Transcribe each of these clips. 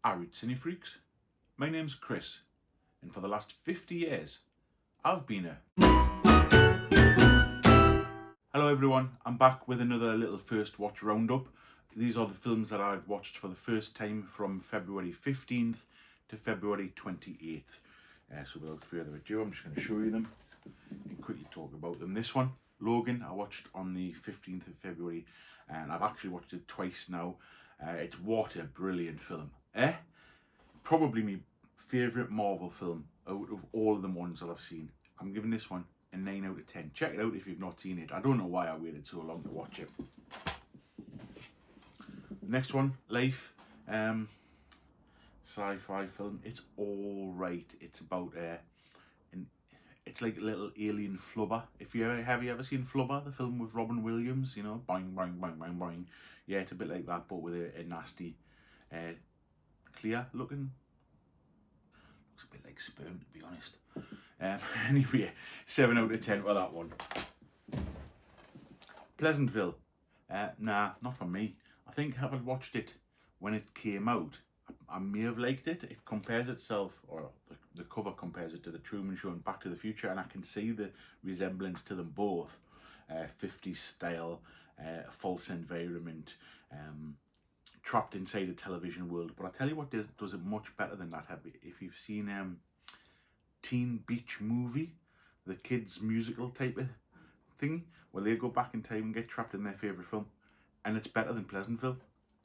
Alreet, cinefreaks. My name's Chris, and for the last 50 years, I've been a... Hello everyone, I'm back with another little first watch roundup. These are the films that I've watched for the first time from February 15th to February 28th. So without further ado, I'm just going to show you them and quickly talk about them. This one, Logan, I watched on the 15th of February, and I've actually watched it twice now. It's what a brilliant film, Probably my favourite Marvel film out of all of the ones that I've seen. I'm giving this one a 9 out of 10. Check it out if you've not seen it. I don't know why I waited so long to watch it. Next one, Life, sci-fi film. It's all right. It's about it's like a little alien flubber. Have you ever seen Flubber, the film with Robin Williams? You know, boing boing boing boing boing. Yeah, it's a bit like that, but with a nasty, clear looking. Looks a bit like sperm, to be honest. Anyway, 7 out of 10 for that one. Pleasantville. Nah, not for me. I think having watched it when it came out, I may have liked it. It compares itself, or the cover compares it to The Truman Show and Back to the Future, and I can see the resemblance to them both. 50s style, false environment, trapped inside a television world. But I tell you what does it much better than that. If you've seen Teen Beach Movie, the kids musical type of thing, where they go back in time and get trapped in their favourite film, and it's better than Pleasantville.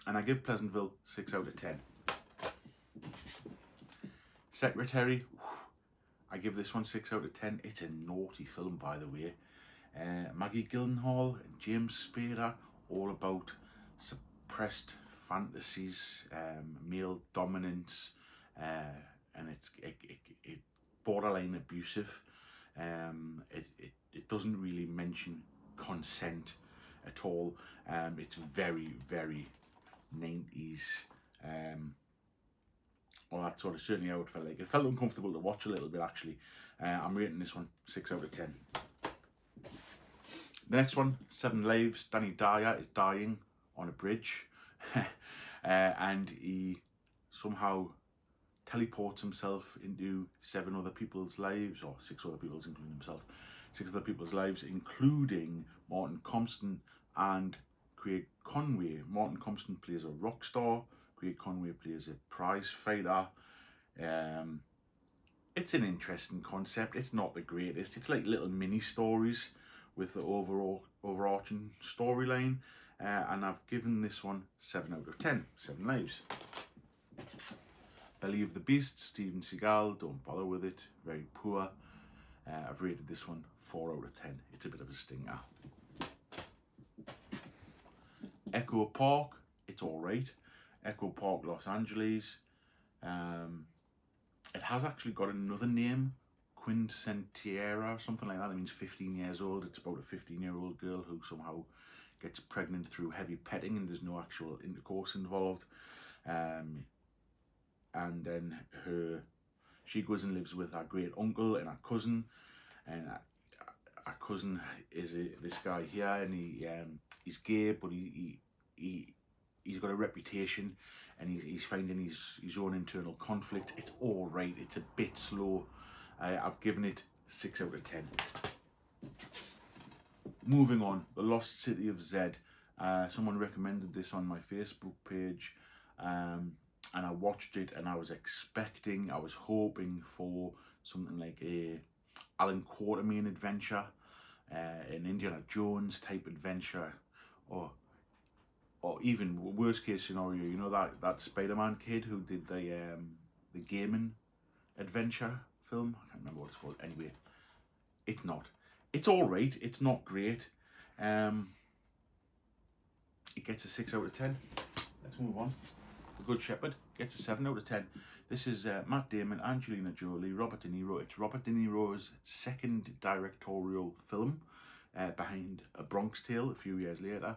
And I give Pleasantville 6 out of 10. Secretary, I give this one 6 out of 10. It's a naughty film, by the way. Maggie Gyllenhaal and James Spader, all about suppressed fantasies, male dominance, and it's borderline abusive. It doesn't really mention consent at all. It's very, very 90s. Well, that sort of certainly how it felt like. It felt uncomfortable to watch a little bit, actually. I'm rating this one 6 out of 10. The next one, 7 Lives. Danny Dyer is dying on a bridge, and he somehow teleports himself into 7 other people's lives, or 6 other people's, including himself. 6 other people's lives, including Martin Compston and Craig Conway. Martin Compston plays a rock star. Craig Conway plays a prize fighter. It's an interesting concept. It's not the greatest. It's like little mini stories with the overarching storyline. And I've given this one 7 out of 10. 7 Lives. Belly of the Beast, Steven Seagal. Don't bother with it. Very poor. I've rated this one 4 out of 10. It's a bit of a stinger. Echo Park. It's all right. Echo Park, Los Angeles. It has actually got another name, Quinceañera or something like that. It means 15 years old. It's about a 15-year-old girl who somehow gets pregnant through heavy petting and there's no actual intercourse involved. And then she goes and lives with her great uncle and her cousin. And our cousin is this guy here, and he's gay, but he's got a reputation, and he's finding his own internal conflict. It's all right. It's a bit slow. I've given it 6 out of 10. Moving on, The Lost City of Zed. Someone recommended this on my Facebook page, and I watched it, and I was hoping for something like a Alan Quatermain adventure, an Indiana Jones type adventure, or even worst case scenario, you know, that Spider-Man kid who did the gaming adventure film. I can't remember what it's called. Anyway, it's not. It's all right. It's not great. It gets a 6 out of 10. Let's move on. The Good Shepherd gets a 7 out of 10. This is Matt Damon, Angelina Jolie, Robert De Niro. It's Robert De Niro's second directorial film, behind A Bronx Tale a few years later.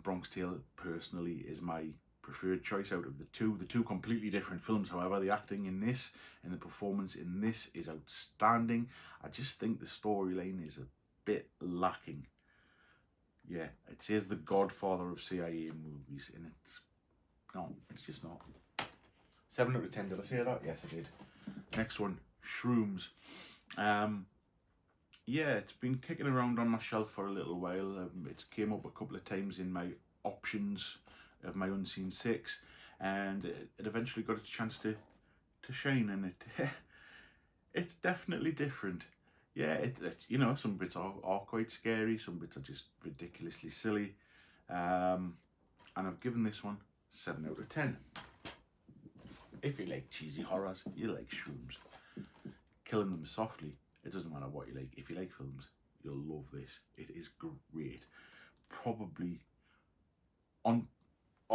Bronx Tale, personally, is my preferred choice out of the two. The two completely different films, however, the acting in this and the performance in this is outstanding. I just think the storyline is a bit lacking. Yeah, it says the Godfather of CIA movies, and it's just not. 7 out of 10. Did I say that? Yes, I did. Next one, Shrooms. Yeah, it's been kicking around on my shelf for a little while. It's came up a couple of times in my options of my Unseen 6, and it eventually got its chance to shine, and it's definitely different. Yeah, you know, some bits are quite scary, some bits are just ridiculously silly, and I've given this one 7 out of 10. If you like cheesy horrors, you like Shrooms. Killing them softly, it doesn't matter what you like. If you like films, you'll love this. It is great. Probably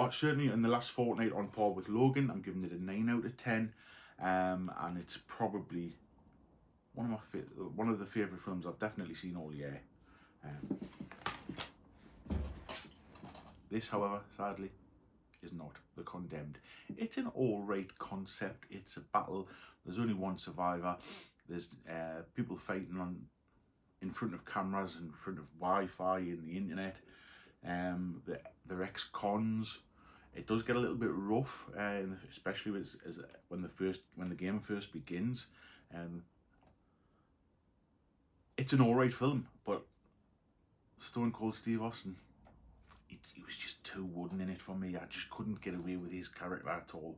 certainly in the last fortnight on par with Logan. I'm giving it a 9 out of 10, and it's probably one of the favourite films I've definitely seen all year. This, however, sadly, is not The Condemned. It's an all-right concept. It's a battle. There's only one survivor. There's people fighting in front of cameras, in front of Wi-Fi and the internet. They're ex-cons. It does get a little bit rough, especially when the game first begins. It's an alright film, but Stone Cold Steve Austin, he was just too wooden in it for me. I just couldn't get away with his character at all.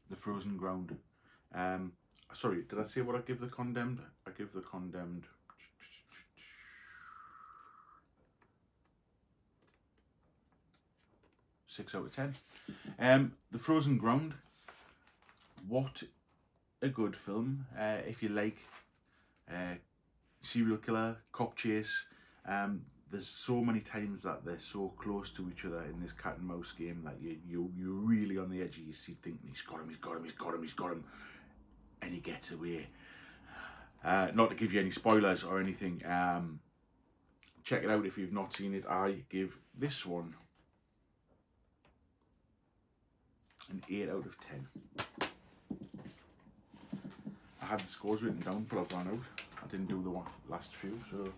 The Frozen Ground. Sorry, did I say what I give The Condemned? I give The Condemned 6 out of 10. The Frozen Ground. What a good film. If you like serial killer, cop chase, there's so many times that they're so close to each other in this cat and mouse game that you're really on the edge of your seat thinking he's got him, and he gets away. Not to give you any spoilers or anything, check it out if you've not seen it. I give this one an 8 out of 10. I had the scores written down, but I've run out. I didn't do the last few, so I'm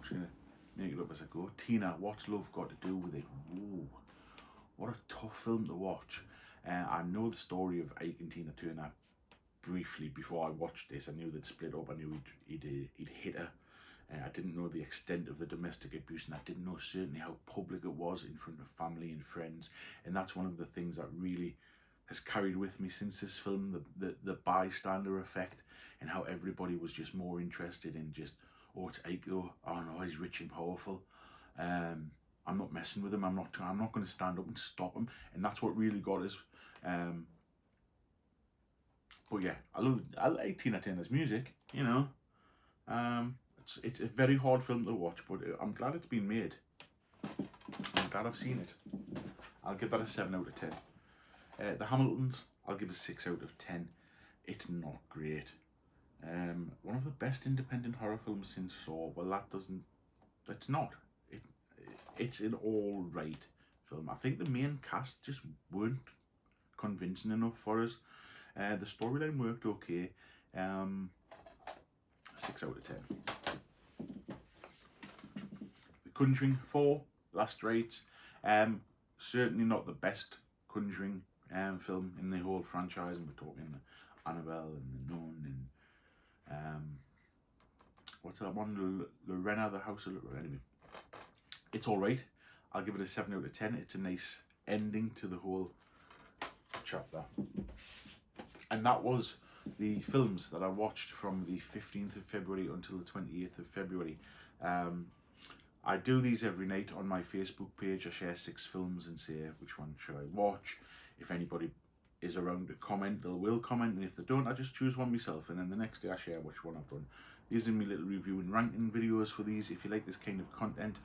just going to make it up as I go. Tina, what's love got to do with it? Ooh, what a tough film to watch. I know the story of Ike and Tina Turner briefly before I watched this. I knew they'd split up. I knew he'd hit her. I didn't know the extent of the domestic abuse, and I didn't know certainly how public it was in front of family and friends. And that's one of the things that really has carried with me since this film, the bystander effect, and how everybody was just more interested in just, oh, it's Ike, oh no, he's rich and powerful. I'm not messing with him. I'm not going to stand up and stop him. And that's what really got us. But yeah, I like Tina Turner's music. You know, it's a very hard film to watch, but I'm glad it's been made. I'm glad I've seen it. I'll give that a 7 out of 10. The Hamiltons, I'll give a 6 out of 10. It's not great. One of the best independent horror films since Saw. Well, it's not. It's an all right film. I think the main cast just weren't convincing enough for us. The storyline worked okay. 6 out of 10. The Conjuring 4, Last Rites. Certainly not the best Conjuring film in the whole franchise, and we're talking Annabelle and The Nun and what's that one? Lorena, the House of anyway. It's all right. I'll give it a 7 out of 10. It's a nice ending to the whole chapter. And that was the films that I watched from the 15th of February until the 28th of February. I do these every night on my Facebook page. I share 6 films and say which one should I watch. If anybody is around to comment, they will comment, and if they don't, I just choose one myself, and then the next day I share which one I've done. These are my little review and ranking videos for these. If you like this kind of content,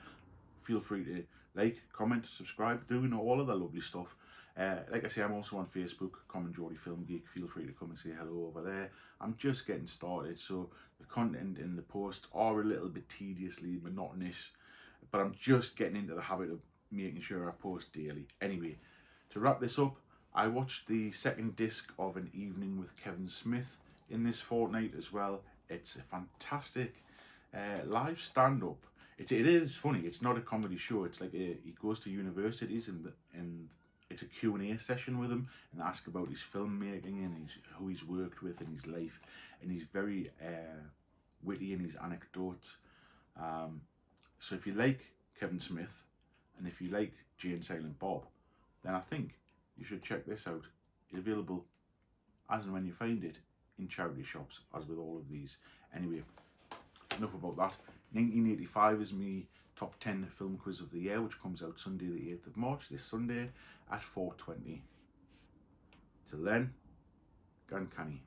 feel free to like, comment, subscribe, do all of the lovely stuff. Like I say, I'm also on Facebook, Common Geordie Film Geek. Feel free to come and say hello over there. I'm just getting started, so the content in the post are a little bit tediously monotonous, but I'm just getting into the habit of making sure I post daily. Anyway, to wrap this up, I watched the second disc of An Evening with Kevin Smith in this fortnight as well. It's a fantastic live stand-up. It is funny. It's not a comedy show. It's like he goes to universities and it's a Q&A session with him, and ask about his filmmaking and who he's worked with in his life, and he's very witty in his anecdotes. So if you like Kevin Smith and if you like Jay and Silent Bob, then I think you should check this out. It's available as and when you find it in charity shops, as with all of these. Anyway, enough about that. 1985 is me top 10 film quiz of the year, which comes out Sunday the 8th of March, this Sunday at 4:20. Till then, go and Canny.